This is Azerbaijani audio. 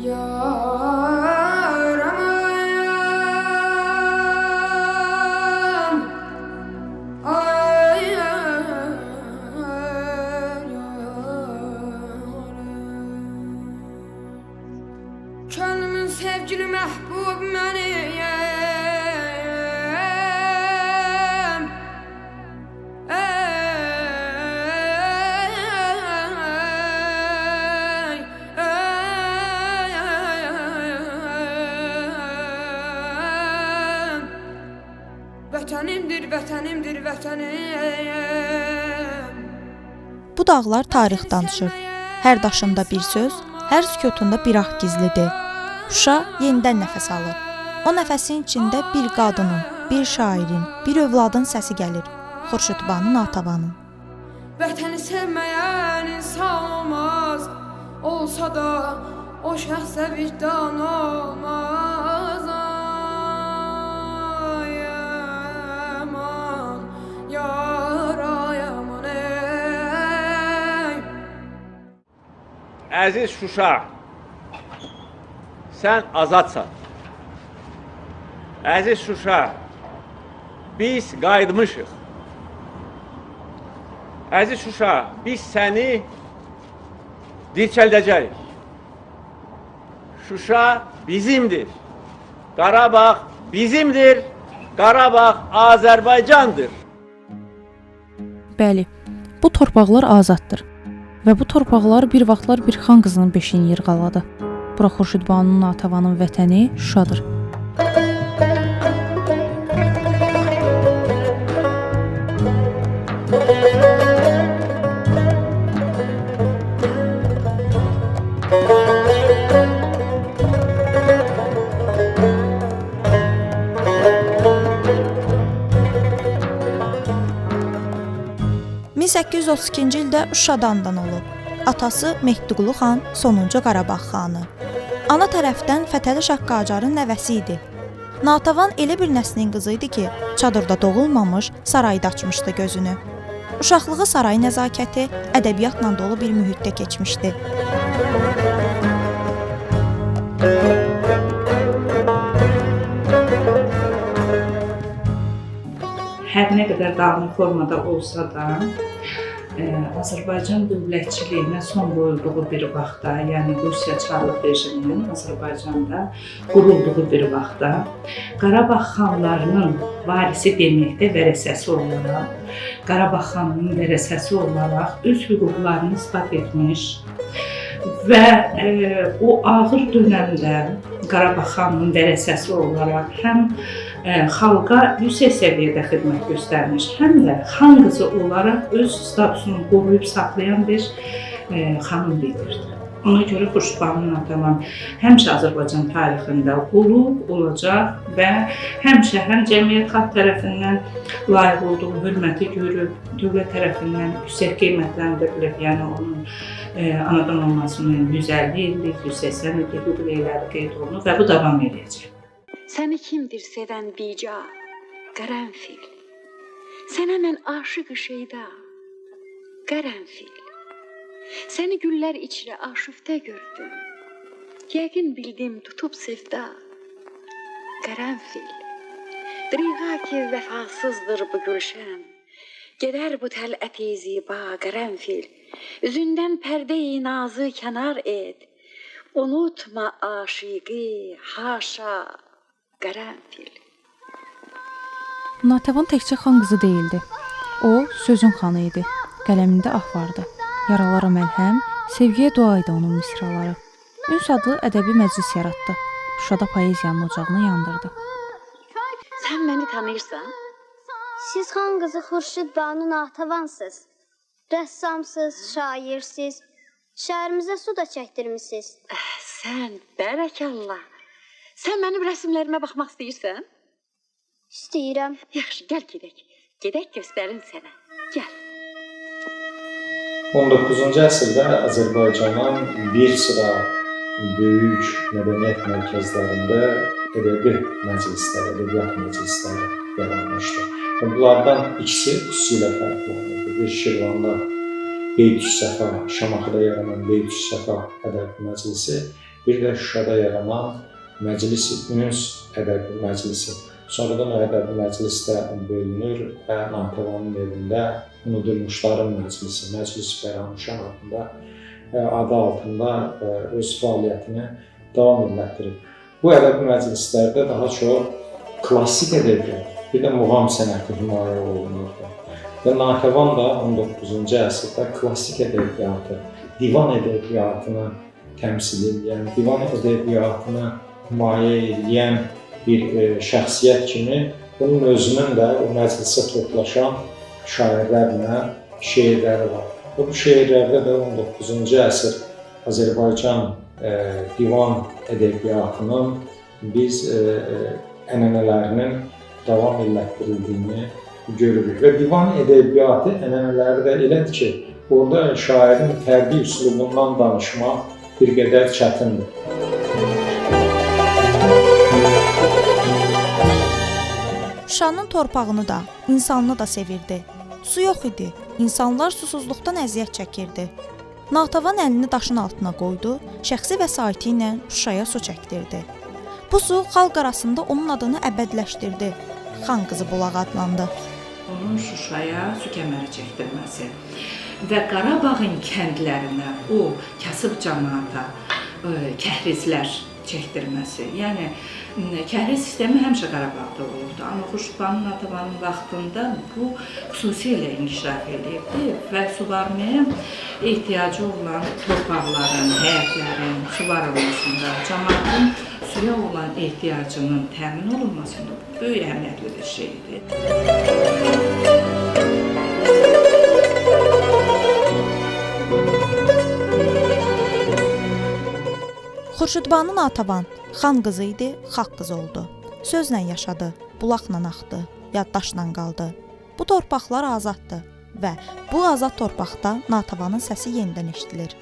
Yar aman, ay yar, könlümün sevgili məhbub məniyəm. Vətənimdir, vətənimdir, vətənim. Bu dağlar tarix danışır. Hər daşında bir söz, hər sükutunda bir ah gizlidir. Şuşa yenidən nəfəs alır. O nəfəsin içində bir qadının, bir şairin, bir övladın səsi gəlir. Xurşudbanu Natəvanın. Vətəni sevməyən insan olmaz, olsa da o şəxsə vicdan olmaz. Ay aman, yar ay aman ey. Əziz Şuşa, sən azadsan. Əziz Şuşa, biz qayıtmışıq. Əziz Şuşa, biz səni dirçəldəcəyik. Şuşa bizimdir. Qarabağ bizimdir. Qarabağ Azərbaycandır. Bəli, bu torpaqlar azaddır və bu torpaqlar bir vaxtlar bir xan qızının beşiyini yırğaladı. Bura Xurşudbanu Natəvanın vətəni Şuşadır. – 1832-ci ildə Şuşadandan olub. Atası Mehdiqulu xan sonuncu Qarabağ xanı. Ana tərəfdən Fətəli Şah Qacarın nəvəsi idi. Natəvan elə bir nəslin qızı idi ki, çadırda doğulmamış, sarayda açmışdı gözünü. Uşaqlığı saray nəzakəti, ədəbiyyatla dolu bir mühitdə keçmişdi. Hər nə qədər dağınıq formada olsa da, Azərbaycan dövlətçiliyinə son qoyulduğu bir vaxtda, yəni Rusiya Çarlıq rejiminin Azərbaycanda qurulduğu bir vaxtda, Qarabağ xanlarının varisi deməkdə vərəsəsi olaraq, Qarabağ xanının vərəsəsi olaraq öz hüquqlarını isbat etmiş və o ağır dönəmdə Qarabağ xanının vərəsəsi olaraq həm xalqa yüksək səviyyədə xidmət göstərmiş, həm də xan qızı olaraq öz statusunu qoruyub saxlayan bir xanım liderdir. Ona görə Xurşudbanu Natəvan həmişə Azərbaycan tarixində olub, olacaq və həmişə həm cəmiyyət xalq tərəfindən layiq olduğu hörməti görüb, dövlət tərəfindən yüksək qiymətləndirilir, yəni onun anadan olmasının 150 illik, 180 illik yubileyləri qeyd olunur və bu davam edəcək. Səni kimdir sevən bica, qərənfil? Sənə mən aşıqı şeyda, qərənfil. Səni güllər içrə aşüftə gördüm. Yəqin bildim tutub sevda, qərənfil. Diriğa ki vəfasızdır bu gülşən, gedər bu tələt-i ziba, qərənfil. Üzündən pərdə-i nazı kənar et, unutma aşiqi, haşa, qərənfil. Natəvan təkcə xan qızı deyildi. O, sözün xanı idi. Qələmində ah vardı. Yaralara məlhəm, sevgiyə dua idi onun misraları. Üns adlı ədəbi məclis yaratdı. Şuşada poeziyanın ocağını yandırdı. Sən məni tanıyırsan? Siz xan qızı Xurşudbanu Natəvansınız. Rəssamsınız, şairsiz. Şəhərimizə su da çəkdirmisiniz. Sən, bərəkallah. Sən mənim rəsmlərimə baxmaq istəyirsən? İstəyirəm. Yaxşı, gəl gedək. Gedək göstərin sənə. Gəl. 19-cu əsrdə Azərbaycanın bir sıra böyük mədəniyyət mərkəzlərində ədəbi məclislər, ədəbiyyat məclisləri yaranmışdı. Bunlardan ikisi xüsusilə fərqlənirdi. Bir Şirvanda Beytüs Səfa, Şamaxıda yaranan Beytüs Səfa ədəbi məclisi, bir də Şuşada yaranan Məclis Üns Ədəbi Məclisi. Sonradan o ədəbi məclisdə bölünür və Natəvanın evində Unudulmuşların Məclisi, Məclis Bəranuşan adında adı altında öz fəaliyyətini davam etdirir. Bu ədəbi məclislərdə daha çox klassik ədəbiyyat, bir də muğam sənəti himayə olunurdu. Və Natəvan da 19-cu əsrdə klassik ədəbiyyatı, divan ədəbiyyatını təmsil edən, divan ədəbiyyatını himayə edən bir şəxsiyyət kimi bunun özünün də o məclisə toplaşan şairlərlə şeirləri var. Bu şeirlərdə də 19-cu əsr Azərbaycan divan ədəbiyyatının biz ənənələrinin davam etdirildiyini görürük. Və divan ədəbiyyatı ənənələri də elədir ki, orada şairin fərdi üslubundan danışmaq bir qədər çətindir. Şuşanın torpağını da, insanını da sevirdi. Su yox idi, insanlar susuzluqdan əziyyət çəkirdi. Natəvan əlini daşın altına qoydu, şəxsi vəsaiti ilə Şuşaya su çəkdirdi. Bu su xalq arasında onun adını əbədiləşdirdi. Xan qızı bulağı adlandı. Onun Şuşaya su kəməri çəkdirməsi və Qarabağın kəndlərinə o kasıb cəmaata kəhrizlər çəkdirməsi. Yəni kəhriz sistemi həmişə Qarabağda olurdu, amma Xurşudbanu Natəvanın vaxtında bu xüsusilə inkişaf edibdi və suvarmaya ehtiyacı olan torpaqların, həyətlərin suvarılmasında, cəmaatın suya olan ehtiyacının təmin olunmasında böyük əhəmiyyətli bir şeydir. Xurşudbanu Natəvan xan qızı idi, xalq qızı oldu. Sözlə yaşadı, bulaqla axdı, yaddaşla qaldı. Bu torpaqlar azaddır və bu azad torpaqda Natəvanın səsi yenidən eşidilir.